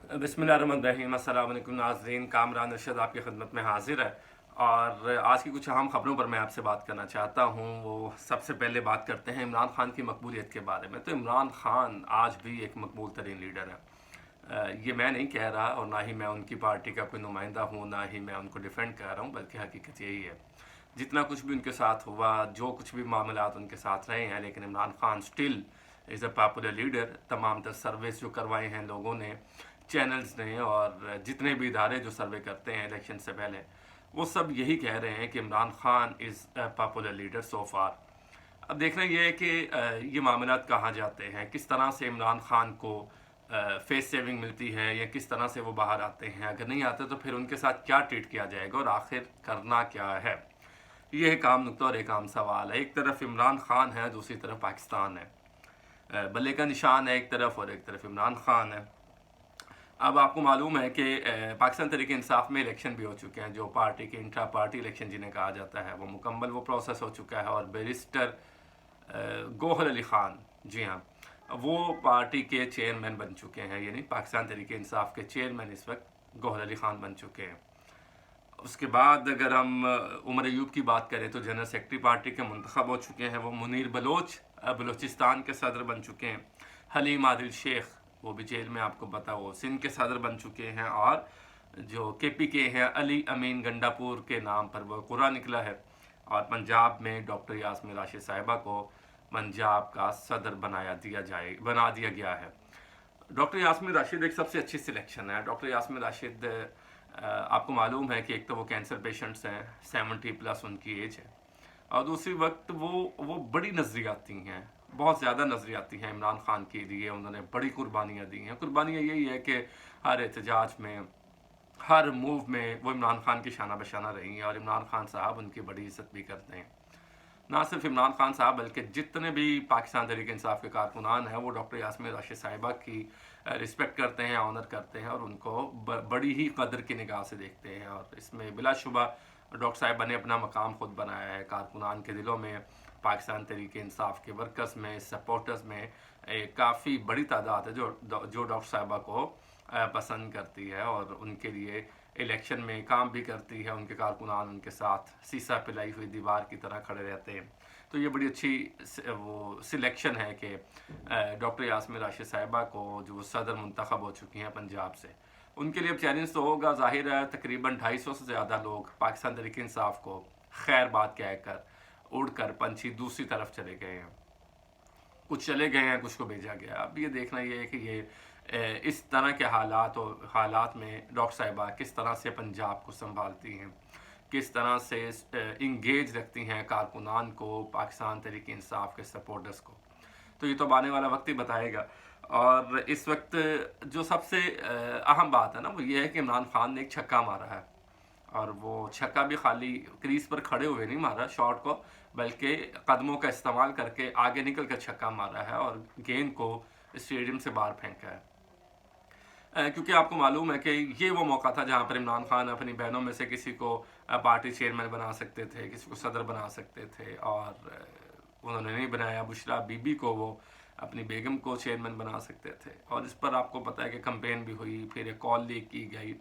बिस्मिल्लाहिर्रहमानिर्रहीम। अस्सलाम वालेकुम नाज़रीन, कामरान अरशद आपकी खिदमत में हाजिर है। और आज की कुछ अहम खबरों पर मैं आपसे बात करना चाहता हूँ। वो सबसे पहले बात करते हैं इमरान खान की मकबूलियत के बारे में। तो इमरान खान आज भी एक मकबूल तरीन लीडर है। ये मैं नहीं कह रहा, और ना ही मैं उनकी पार्टी का कोई नुमाइंदा हूँ, ना ही मैं उनको डिफेंड कर रहा हूँ, बल्कि हकीकत यही है। जितना कुछ भी उनके साथ हुआ, जो कुछ भी मामलात उनके साथ रहे हैं, लेकिन Imran Khan still is a popular leader. तमाम तर सर्वेस जो करवाए हैं लोगों ने, चैनल्स ने, और जितने भी इदारे जो सर्वे करते हैं इलेक्शन से पहले, वो सब यही कह रहे हैं कि Imran Khan is a popular leader so far. अब देखना ये है कि ये मामलात कहाँ जाते हैं, किस तरह से इमरान खान को फेस सेविंग मिलती है, या किस तरह से वो बाहर आते हैं। अगर नहीं आते तो फिर उनके साथ क्या ट्रीट किया जाएगा, और आखिर करना क्या है। ये एक आम नुकता और एक आम सवाल है। एक तरफ इमरान खान है, दूसरी तरफ पाकिस्तान है। बल्ले का निशान है एक तरफ, और एक तरफ इमरान खान है। अब आपको मालूम है कि पाकिस्तान तहरीक इंसाफ में इलेक्शन भी हो चुके हैं। जो पार्टी के इंट्रा पार्टी इलेक्शन जिन्हें कहा जाता है, वो मुकम्मल वो प्रोसेस हो चुका है। और बैरिस्टर गोहर अली ख़ान, जी हाँ, वो पार्टी के चेयरमैन बन चुके हैं। यानी पाकिस्तान तहरीक इंसाफ के चेयरमैन इस वक्त गोहर अली ख़ान बन चुके हैं। उसके बाद अगर हम उमर अयूब की बात करें तो जनरल सेक्रेटरी पार्टी के मुंतखब हो चुके हैं। वो मुनीर बलोच बलूचिस्तान के सदर बन चुके हैं। हलीम आदिल शेख, वो भी जेल में, आपको पता, वो सिंध के सदर बन चुके हैं। और जो के पी के हैं, अली अमीन गंडापुर के नाम पर वो कुरा निकला है। और पंजाब में डॉक्टर यास्मीन राशिद साहिबा को पंजाब का सदर बना दिया गया है। डॉक्टर यास्मीन राशिद एक सबसे अच्छी सिलेक्शन है। डॉक्टर यास्मीन राशिद, आपको मालूम है कि एक तो वो कैंसर पेशेंट्स हैं, 70+ उनकी एज है। और दूसरी वक्त वो बड़ी नज़रियाती हैं, बहुत ज़्यादा नज़रियाती हैं। इमरान खान के लिए उन्होंने बड़ी कुर्बानियाँ दी हैं। कुर्बानियाँ यही है कि हर एहतजाज में, हर मूव में वो इमरान खान की शाना बशाना रही हैं। और इमरान खान साहब उनकी बड़ी इज़्ज़त भी करते हैं। ना सिर्फ इमरान खान साहब, बल्कि जितने भी पाकिस्तान तहरीक इंसाफ के कारकुनान हैं, वो डॉक्टर यास्मीन राशिद साहिबा की रिस्पेक्ट करते हैं, ऑनर करते हैं, और उनको बड़ी ही कदर की निगाह से देखते हैं। और इसमें बिलाशुबा डॉक्टर साहिबा ने अपना मकाम खुद बनाया है कारकुनान के दिलों में। पाकिस्तान तहरीक इंसाफ के वर्कर्स में, सपोर्टर्स में काफ़ी बड़ी तादाद है जो डॉक्टर साहिबा को पसंद करती है, और उनके लिए इलेक्शन में काम भी करती है। उनके कारकुनान उनके साथ सीसा पिलाई हुई दीवार की तरह खड़े रहते हैं। तो ये बड़ी अच्छी वो सिलेक्शन है कि डॉक्टर यास्मीन राशिद साहिबा को जो सदर मुंतखब हो चुकी हैं पंजाब से, उनके लिए अब चैलेंज तो होगा। ज़ाहिर है तकरीबन 250 से ज़्यादा लोग पाकिस्तान तहरीक इंसाफ को खैर बात कहकर उड़ कर पंछी दूसरी तरफ चले गए हैं। कुछ चले गए हैं, कुछ को भेजा गया। अब ये देखना ये है कि ये इस तरह के हालात में डॉक्टर साहिबा किस तरह से पंजाब को संभालती हैं, किस तरह से इंगेज रखती हैं कारकुनान को, पाकिस्तान तहरीक इंसाफ के सपोर्टर्स को। तो ये तो आने वाला वक्त ही बताएगा। और इस वक्त जो सबसे अहम बात है ना, वो ये है कि इमरान खान ने एक छक्का मारा है। और वो छक्का भी खाली क्रीज पर खड़े हुए नहीं मारा शॉट को, बल्कि कदमों का इस्तेमाल करके आगे निकल कर छक्का मारा है और गेंद को स्टेडियम से बाहर फेंका है। क्योंकि आपको मालूम है कि ये वो मौका था जहाँ पर इमरान खान अपनी बहनों में से किसी को पार्टी चेयरमैन बना सकते थे, किसी को सदर बना सकते थे, और उन्होंने नहीं बनाया। बुशरा बीबी को वो अपनी बेगम को चेयरमैन बना सकते थे। और इस पर आपको पता है कि कंपेन भी हुई, फिर एक कॉल लीक की गई।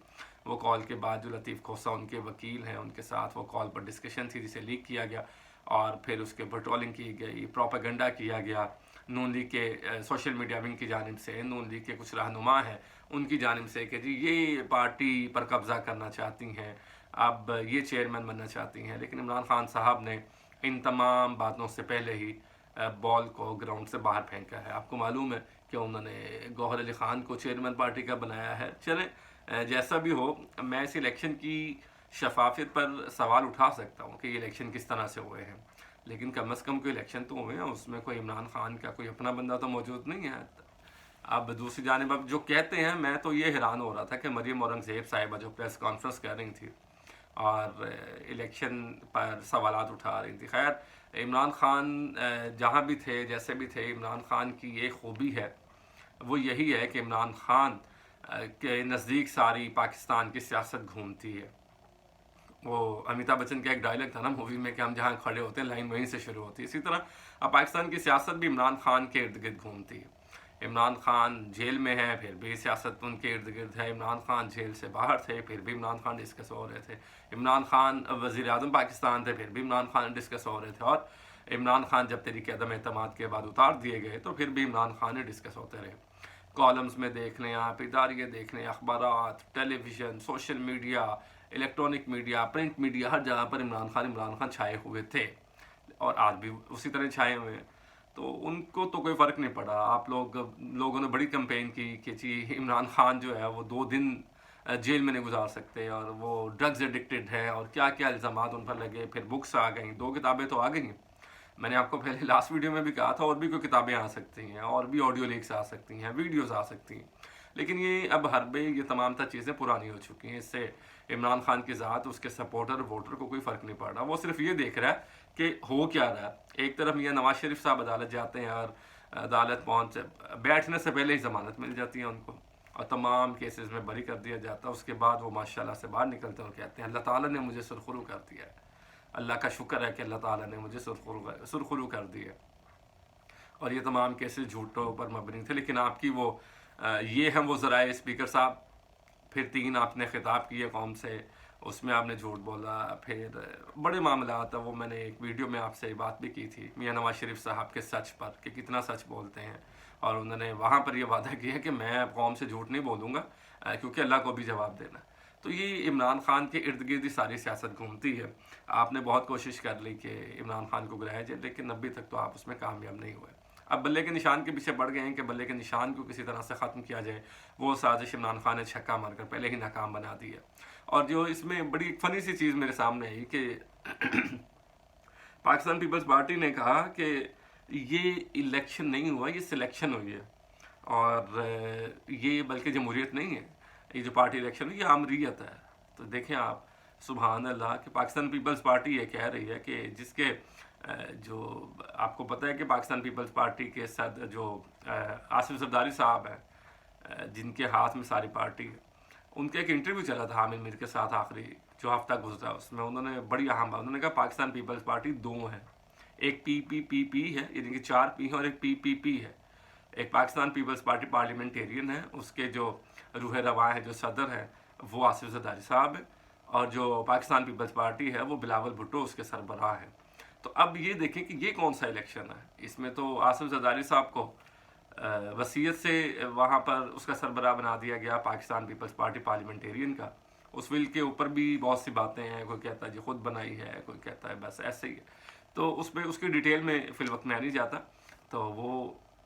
वो कॉल के बाद जो लतीफ़ खोसा उनके वकील हैं, उनके साथ वो कॉल पर डिस्कशन थी जिसे लीक किया गया, और फिर उसके ऊपर ट्रोलिंग की गई, प्रोपेगेंडा किया गया। नून लीग के सोशल मीडिया विंग की जानिब से, नून लीग के कुछ रहनुमा हैं उनकी जानिब से, कि जी ये पार्टी पर कब्ज़ा करना चाहती हैं, अब ये चेयरमैन बनना चाहती हैं। लेकिन इमरान खान साहब ने इन तमाम बातों से पहले ही बॉल को ग्राउंड से बाहर फेंका है। आपको मालूम है कि उन्होंने गौहर अली ख़ान को चेयरमैन पार्टी का बनाया है। चलें, जैसा भी हो, मैं इस इलेक्शन की शफाफियत पर सवाल उठा सकता हूँ कि ये इलेक्शन किस तरह से हुए हैं, लेकिन कम अज़ कम कोई इलेक्शन तो हुए हैं, उसमें कोई इमरान खान का कोई अपना बंदा तो मौजूद नहीं है। अब दूसरी जानिब अब जो कहते हैं, मैं तो ये हैरान हो रहा था कि मरियम औरंगज़ेब साहिबा जो प्रेस कॉन्फ्रेंस कर रही थी और इलेक्शन पर सवालात उठा रही थी। खैर, इमरान खान जहाँ भी थे, जैसे भी थे, इमरान खान की ये खूबी है, वो यही है कि इमरान खान के नज़दीक सारी पाकिस्तान की सियासत घूमती है। वो अमिताभ बच्चन का एक डायलॉग था ना मूवी में कि हम जहाँ खड़े होते हैं लाइन वहीं से शुरू होती है। इसी तरह अब पाकिस्तान की सियासत भी इमरान खान के इर्द गिर्द घूमती है। इमरान खान जेल में है फिर भी सियासत उनके इर्द गिर्द है, इमरान खान जेल से बाहर थे फिर भी इमरान खान डिस्कस हो रहे थे, इमरान खान वज़ीर आज़म पाकिस्तान थे फिर भी इमरान खान डिस्कस हो रहे थे, और इमरान खान जब तरीके अदम एतमाद के बाद उतार दिए गए तो फिर भी इमरान खान डिस्कस होते रहे। कॉलम्स में देख लें आप, इदारिये देख लें, अखबारात, television, social media, electronic media, print media, हर जगह पर इमरान खान छाए हुए थे और आज भी उसी तरह छाए हुए हैं। तो उनको तो कोई फ़र्क नहीं पड़ा। आप लोगों ने बड़ी कैंपेन की कि जी इमरान खान जो है वो 2 दिन जेल में नहीं गुजार सकते और वो ड्रग्स एडिक्टेड है और क्या क्या इल्ज़ामात उन पर लगे। फिर बुक्स आ गई, 2 किताबें तो आ गई हैं। मैंने आपको पहले लास्ट वीडियो में भी कहा था और भी कोई किताबें आ सकती हैं और भी ऑडियो लीक्स आ सकती हैं, वीडियोस आ सकती हैं, लेकिन ये अब हरबे ये तमाम तर चीज़ें पुरानी हो चुकी हैं। इससे इमरान खान की ज़ात, उसके सपोर्टर वोटर को कोई फ़र्क नहीं पड़ रहा। वो सिर्फ ये देख रहा है कि हो क्या रहा है। एक तरफ मियां नवाज शरीफ साहब अदालत जाते हैं और अदालत पहुँच बैठने से पहले ही ज़मानत मिल जाती है उनको और तमाम केसेस में बरी कर दिया जाता है। उसके बाद वो माशाल्लाह से बाहर निकलते हैं और कहते हैं अल्लाह ताला ने मुझे सुरखरू कर दिया है, अल्लाह का शुक्र है कि अल्लाह ताला ने मुझे सुरखरू कर दी है। और ये तमाम केसेस झूठों पर मबनी थे। लेकिन आपकी वो ये हैं वो ज़राए स्पीकर साहब, फिर 3 आपने खिताब किए कौम से, उसमें आपने झूठ बोला, फिर बड़े मामला था। वो मैंने एक वीडियो में आपसे बात भी की थी मियां नवाज शरीफ साहब के सच पर कि कितना सच बोलते हैं, और उन्होंने वहाँ पर यह वादा किया कि मैं कौम से झूठ नहीं बोलूँगा क्योंकि अल्लाह को भी जवाब देना। तो ये इमरान खान के इर्द गिर्द ही सारी सियासत घूमती है। आपने बहुत कोशिश कर ली कि इमरान खान को गिराया जाए, लेकिन अभी तक तो आप उसमें कामयाब नहीं हुए। अब बल्ले के निशान के पीछे बढ़ गए हैं कि बल्ले के निशान को किसी तरह से ख़त्म किया जाए। वो साजिश इमरान खान ने छक्का मारकर पहले ही नाकाम बना दी है। और जो इसमें बड़ी फ़नी सी चीज़ मेरे सामने आई कि पाकिस्तान पीपल्स पार्टी ने कहा कि ये इलेक्शन नहीं हुआ, ये सिलेक्शन हुई है, और ये बल्कि जमहूरियत नहीं है, ये जो पार्टी इलेक्शन हुई ये आमरीयत है। तो देखें आप, सुभान अल्लाह, कि पाकिस्तान पीपल्स पार्टी ये कह रही है कि जिसके जो आपको पता है कि पाकिस्तान पीपल्स पार्टी के सदर जो आसिफ जरदारी साहब हैं, जिनके हाथ में सारी पार्टी है, उनका एक इंटरव्यू चला था हामिद मीर के साथ आखिरी जो हफ्ता गुजरा, उसमें उन्होंने बड़ी अहम बात, उन्होंने कहा पाकिस्तान पीपल्स पार्टी 2 है, एक PPP है यानी कि 4 P है, और एक PPP है। एक पाकिस्तान पीपल्स पार्टी पार्लियामेंटेरियन है, उसके जो रूह रवा है, जो सदर है, वो आसिफ जरदारी साहब है, और जो पाकिस्तान पीपल्स पार्टी है वो बिलावल भुट्टो उसके सरबराह है। तो अब ये देखें कि ये कौन सा इलेक्शन है। इसमें तो आसिफ जरदारी साहब को वसीयत से वहाँ पर उसका सरबराह बना दिया गया पाकिस्तान पीपल्स पार्टी पार्लियामेंटेरियन का। उस बिल के ऊपर भी बहुत सी बातें हैं, कोई कहता है जी खुद बनाई है, कोई कहता है बस ऐसे ही है। तो उस पर उसकी डिटेल में फिल वक्त में नहीं जाता। तो वो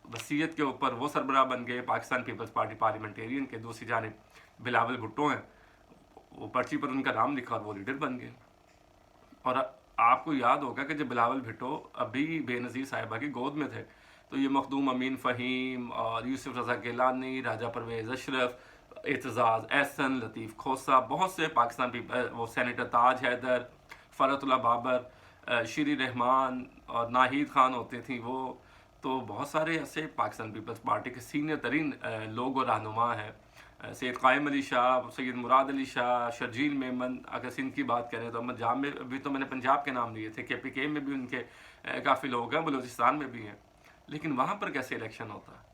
वसीयत के ऊपर वो सरबराह बन गए पाकिस्तान पीपल्स पार्टी पार्लियामेंटेरियन के। दूसरी जानिब बिलावल भुट्टो हैं, वो पर्ची पर उनका नाम लिखा और वो लीडर बन गए। और आपको याद होगा कि जब बिलावल भुट्टो अभी बेनज़ीर साहिबा की गोद में थे तो ये मखदूम अमीन फ़हीम और यूसुफ रज़ा गिलानी, राजा परवेज़ अशरफ, एतज़ाज़ एहसन, लतीफ़ खोसा, बहुत से पाकिस्तान वो सेनेटर ताज हैदर, फ़रतुल्लाह बाबर, श्री रहमान और नाहिद खान होते थी वो। तो बहुत सारे ऐसे पाकिस्तान पीपल्स पार्टी के सीनियर तरीन लोग और रहनुमा हैं। सैयद कायम अली शाह, सैयद मुराद अली शाह, शर्जील मेमन, अगर सिंध की बात करें तो अहमद जाम में भी, तो मैंने पंजाब के नाम लिए थे, KPK में भी उनके काफ़ी लोग हैं, बलूचिस्तान में भी हैं। लेकिन वहाँ पर कैसे इलेक्शन होता है?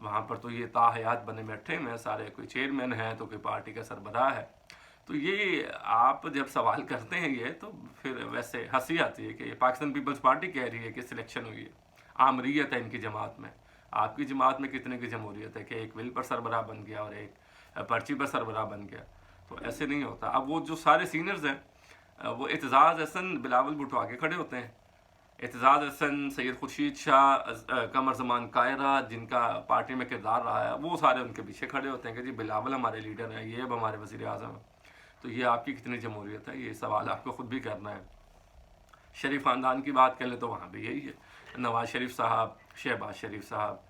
वहाँ पर तो ये ताहयात बने बैठे में सारे, कोई चेयरमैन है तो कोई पार्टी का सरबराह है। तो ये आप जब सवाल करते हैं ये, तो फिर वैसे हंसी आती है कि पाकिस्तान पीपल्स पार्टी कह रही है कि सिलेक्शन हुई है, आमरीयत है इनकी जमात में। आपकी जमात में कितने की जमहूरियत है कि एक बिल पर सरबराह बन गया और एक पर्ची पर सरबराह बन गया? तो ऐसे नहीं होता। अब वो जो सारे सीनियर्स हैं वो एतज़ाज़ एहसन, बिलावल भुट्टो आगे खड़े होते हैं। एतज़ाज़ एहसन, सैयद खुर्शीद शाह, कमर ज़मान कायरा, जिनका पार्टी में किरदार रहा है, वो सारे उनके पीछे खड़े होते हैं कि जी बिलावल हमारे लीडर हैं, ये अब हमारे वज़ीर आज़म हैं। तो ये आपकी कितनी जमहूरियत है, ये सवाल आपको ख़ुद भी करना है। शरीफ ख़ानदान की बात कर लें तो वहाँ भी यही है। नवाज़ शरीफ साहब, शहबाज शरीफ साहब,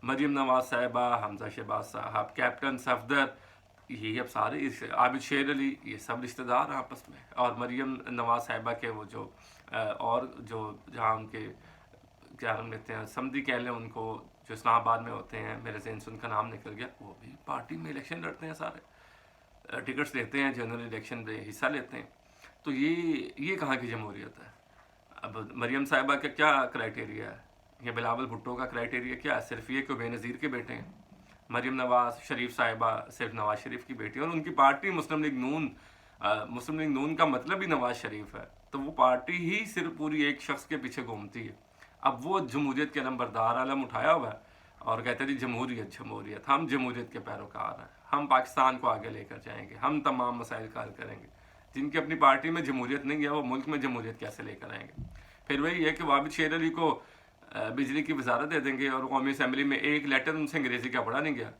मरीम नवाज़ साहिबा, हमजा शहबाज साहब, कैप्टन सफदर, ये अब सारे आबिद शेर अली, ये सब रिश्तेदार हैं आपस में। और मरीम नवाज़ साहिबा के वो जो और जो जहाँ उनके क्या नाम लेते हैं, समधी कह लें उनको, जो इस्लामाबाद में होते हैं, मेरे ज़हन से उनका नाम निकल गया, वो भी पार्टी में इलेक्शन लड़ते हैं, सारे टिकट्स लेते हैं, जनरल इलेक्शन में हिस्सा लेते हैं। तो ये कहाँ की जमहूरियत है? अब मरीम साहिबा का क्या क्राइटेरिया है? یہ بلاول بھٹو کا کرائٹیریا کیا ہے؟ صرف یہ کہ وہ بے نظیر کے بیٹے ہیں. مریم نواز شریف صاحبہ صرف نواز شریف کی بیٹی ہے، اور ان کی پارٹی مسلم لیگ نون. مسلم لیگ نون کا مطلب ہی نواز شریف ہے، تو وہ پارٹی ہی صرف پوری ایک شخص کے پیچھے گھومتی ہے. اب وہ جمہوریت کے نمبردار علم اٹھایا ہوا ہے اور کہتے ہیں جی جمہوریت جمہوریت. ہم جمہوریت کے پیروکار ہیں، ہم پاکستان کو آگے لے کر جائیں گے، ہم تمام مسائل کا حل کریں گے. جن کی اپنی پارٹی میں جمہوریت نہیں ہے وہ ملک میں جمہوریت کیسے لے کر آئیں گے؟ پھر وہی ہے کہ عابد شیر علی کو بجلی کی وزارت دے دیں گے، اور قومی اسمبلی میں ایک لیٹر ان سے انگریزی کا پڑھا نہیں گیا،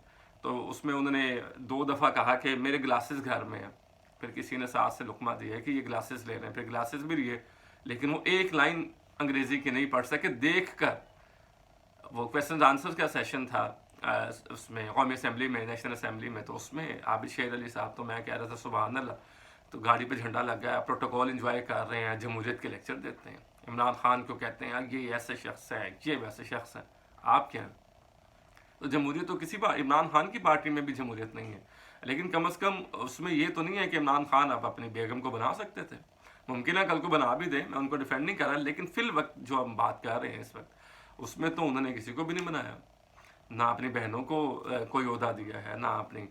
تو اس میں انہوں نے 2 دفعہ کہا کہ میرے گلاسز گھر میں ہیں. پھر کسی نے ساتھ سے لقمہ دیا ہے کہ یہ گلاسز لے رہے ہیں، پھر گلاسز بھی لیے، لیکن وہ ایک لائن انگریزی کی نہیں پڑھ سکے. دیکھ کر وہ کویسچن آنسر کا سیشن تھا اس میں قومی اسمبلی میں، نیشنل اسمبلی میں، تو اس میں عابد شیر علی صاحب، تو میں کہہ رہا تھا سبحان اللہ، تو گاڑی پہ جھنڈا لگ گیا، پروٹوکول انجوائے کر رہے ہیں، جمہوریت کے لیکچر دیتے ہیں. عمران خان کو کہتے ہیں یہ ایسے شخص ہے، یہ ویسے شخص ہے. آپ کیا ہیں؟ تو جمہوریت تو کسی عمران خان کی پارٹی میں بھی جمہوریت نہیں ہے، لیکن کم از کم اس میں یہ تو نہیں ہے کہ عمران خان اب اپنی بیگم کو بنا سکتے تھے. ممکن ہے کل کو بنا بھی دیں، میں ان کو ڈیفینڈ نہیں کر رہا، لیکن فی الوقت جو ہم بات کر رہے ہیں اس وقت، اس میں تو انہوں نے کسی کو بھی نہیں بنایا. نہ اپنی بہنوں کو کوئی عہدہ دیا ہے، نہ اپنی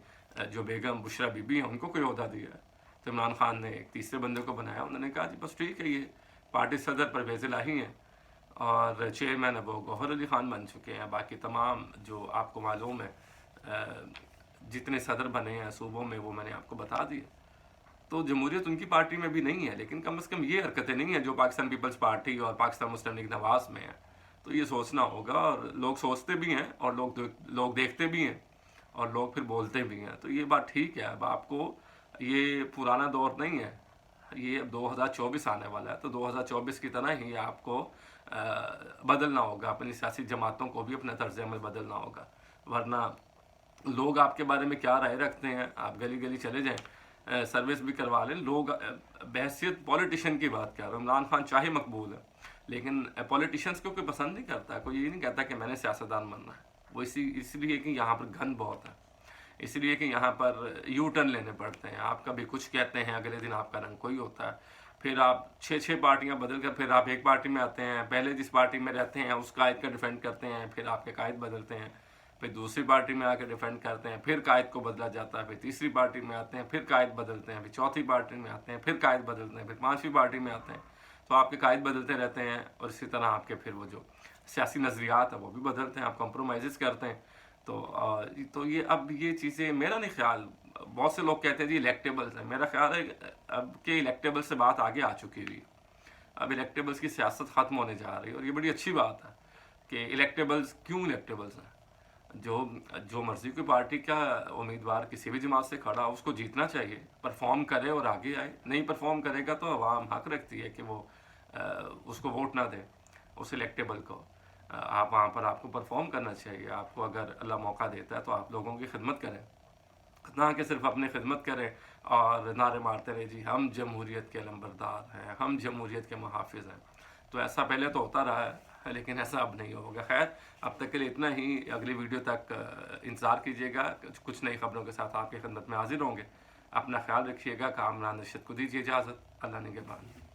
جو بیگم بشرا بی بی ہیں ان کو کوئی عہدہ دیا ہے. تو عمران خان نے ایک تیسرے بندے کو بنایا، انہوں نے کہا جی بس ٹھیک ہے، یہ پارٹی صدر پرویز الہی ہیں اور چیئرمین اب وہ گوہر علی خان بن چکے ہیں. باقی تمام جو آپ کو معلوم ہے جتنے صدر بنے ہیں صوبوں میں وہ میں نے آپ کو بتا دیا. تو جمہوریت ان کی پارٹی میں بھی نہیں ہے، لیکن کم از کم یہ حرکتیں نہیں ہیں جو پاکستان پیپلز پارٹی اور پاکستان مسلم لیگ نواز میں ہیں. تو یہ سوچنا ہوگا، اور لوگ سوچتے بھی ہیں، اور لوگ دیکھتے بھی ہیں، اور لوگ پھر بولتے بھی ہیں. تو یہ بات ٹھیک ہے. اب آپ کو یہ پرانا دور نہیں ہے، یہ اب 2024 آنے والا ہے، تو 2024 کی طرح ہی آپ کو بدلنا ہوگا. اپنی سیاسی جماعتوں کو بھی اپنا طرز عمل بدلنا ہوگا، ورنہ لوگ آپ کے بارے میں کیا رائے رکھتے ہیں. آپ گلی گلی چلے جائیں، سروس بھی کروا لیں، لوگ بحثیت پولیٹیشین کی بات کر رہے ہیں. عمران خان چاہے مقبول ہے، لیکن پولیٹیشینس کو کوئی پسند نہیں کرتا. کوئی یہ نہیں کہتا کہ میں نے سیاستدان بننا ہے. وہ اس لیے کہ یہاں پر گھن بہت ہے، اس لیے کہ یہاں پر یو ٹرن لینے پڑتے ہیں. آپ کبھی کچھ کہتے ہیں، اگلے دن آپ کا رنگ کوئی ہوتا ہے. پھر آپ 6 پارٹیاں بدل کر پھر آپ ایک پارٹی میں آتے ہیں. پہلے جس پارٹی میں رہتے ہیں اس قائد کا ڈیفینڈ کرتے ہیں، پھر آپ کے قائد بدلتے ہیں. پھر دوسری پارٹی میں آ کے ڈیفینڈ کرتے ہیں، پھر قائد کو بدلا جاتا ہے. پھر تیسری پارٹی میں آتے ہیں، پھر قائد بدلتے ہیں. پھر چوتھی پارٹی میں آتے ہیں، پھر قائد بدلتے ہیں. پھر 5ویں پارٹی میں آتے ہیں. تو آپ کے قائد بدلتے رہتے ہیں، اور اسی طرح آپ کے پھر وہ جو سیاسی نظریات ہیں وہ بھی بدلتے ہیں. آپ کمپرومائزز کرتے ہیں. تو یہ اب یہ چیزیں میرا نہیں خیال. بہت سے لوگ کہتے ہیں جی الیکٹیبلز ہیں. میرا خیال ہے اب کہ الیکٹیبل سے بات آگے آ چکی ہوئی. اب الیکٹیبلز کی سیاست ختم ہونے جا رہی ہے، اور یہ بڑی اچھی بات ہے کہ الیکٹیبلز کیوں الیکٹیبلز ہیں. جو مرضی کی پارٹی کا امیدوار کسی بھی جماعت سے کھڑا اس کو جیتنا چاہیے، پرفارم کرے اور آگے آئے. نہیں پرفارم کرے گا تو عوام حق رکھتی ہے کہ وہ اس کو ووٹ نہ دے، اس الیکٹیبل کو. آپ وہاں پر آپ کو پرفارم کرنا چاہیے. آپ کو اگر اللہ موقع دیتا ہے تو آپ لوگوں کی خدمت کریں، نہ کہ صرف اپنی خدمت کریں اور نعرے مارتے رہے جی ہم جمہوریت کے علمبردار ہیں، ہم جمہوریت کے محافظ ہیں. تو ایسا پہلے تو ہوتا رہا ہے، لیکن ایسا اب نہیں ہوگا. خیر، اب تک کے لیے اتنا ہی. اگلی ویڈیو تک انتظار کیجیے گا، کچھ نئی خبروں کے ساتھ آپ کی خدمت میں حاضر ہوں گے. اپنا خیال رکھیے گا. کامران ارشد کو دیجیے اجازت. اللہ نگہبان.